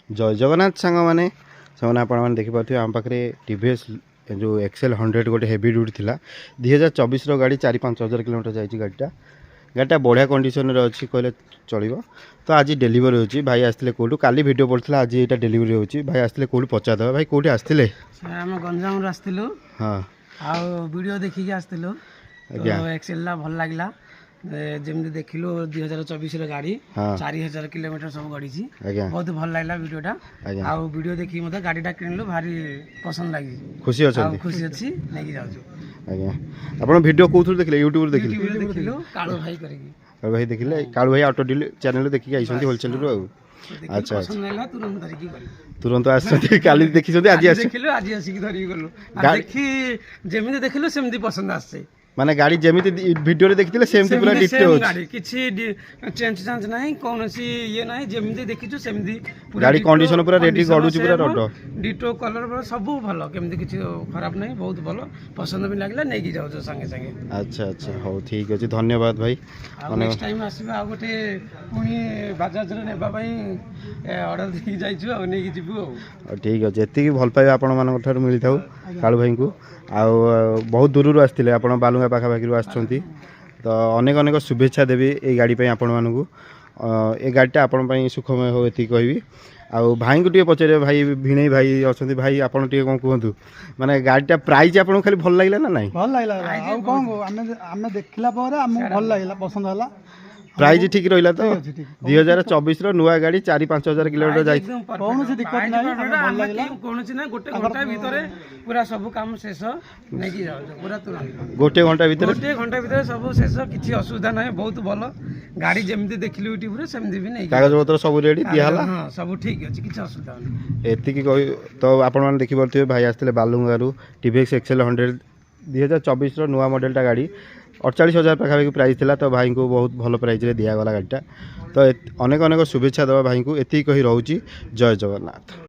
जय जगन्नाथ सांग मैंने से आपने देखिपे आम पाखे टीवीएस जो एक्सेल 100 गोटे हेवी ड्यूटी थिला 2024 गाड़ी 4-5 हज़ार किलोमीटर जाइए गाड़ीटा बढ़िया कंडीशन रे अच्छी कहले चलो। तो आज डेलीवरी होची भाई आसते कौटू काली वीडियो पड़ता आज यहाँ डेलीवरी होची भाई आसते कौटू पचार भाई कौटी आसते आम गंजाम आसलु हाँ वीडियो देखिए आसलु एक्सेल भल लगे जमी देखिलु 2024 गाड़ी 4000 किलोमीटर सब गड़ी बहुत भल लगला वीडियोटा वीडियो देखिए मतलब गाड़ीटा किणलु भारी पसंद लगी खुशी अच्छा खुशी अच्छी नहीं जाऊँ आज्ञा आप वीडियो कौन देखिले यूट्यूब देखिलु कालू भाई करिकी कालू भाई देखिले कालू भाई ऑटो डील चैनल देखिक आई होलसेल रू अच्छा तुरंत आसछथि काली देखि आज देखिलु आज आसिक धरिक गलु देखि जेमिति देखिलु सेमिति पसंद आसे माने गाड़ी जेमिति वीडियो रे देखिथिले सेमति पूरा डिटेल हो गाड़ी किछि चेंज चांज नाही कोनसी ये नाही जेमिति देखिछु सेमिति गाड़ी कंडीशन पूरा रेडी गडुची पूरा रड डिटो कलर सब भलो केमिति किछि खराब नाही बहुत भलो पसंद भी लागला नै कि जाउ संगे संगे। अच्छा अच्छा हो ठीक अछि धन्यवाद भाई नेक्स्ट टाइम आसीबा आ गोटे पुनी बाजाज रे नेबा पई ऑर्डर दे जाइछु आ नै कि जिबु आ ठीक अछि एति भल पाइबा आपण मानक ठार मिली थाउ कालू भाई को बहुत दूर आसते आप बालुंगा पाखापाखि आसुँच तो अनेक अनेक शुभेच्छा देवी ये गाड़ी आपण मानू ये गाड़ीटा आपण सुखमय हो ये कहबी आउ भाई को पचारे भाई भिणई भाई अच्छा भाई आपड़ टे कौन कहतु माने गाड़ीटा प्राइस आपको खाली भल लगे ना ना भल लगे कौन देखला भल लगे पसंद है प्राइस ठीक रहा तो 2024 नुआ गाड़ी 4-5 हज़ार किलोमीटर जाए कौन गोटे घंटा भितर पूरा सब काम शेष नहीं पूरा गोटे घंटा भितर सब शेष किसी असुविधा ना बहुत भल गाड़ी जमी देखिलु यूट्यूब रे सेमती भी नहीं कागज पत्र सब रेडी दियाला हां सब ठीक अछि किसी असुविधा नहीं एतिकी कहि तो आपण माने देखि परथिबे भाई आस्ते बालुंगारू टीवीएक्स एक्सेल 100 2024 रो नुआ मॉडलटा गाड़ी 48,000 पाखापाखि प्राइस थिला तो भाई को बहुत भल प्राइस रे दिया गला गाड़ीटा तो अनेक अनेक शुभेच्छा देवा भाई को एति कही रहउची जय जगन्नाथ।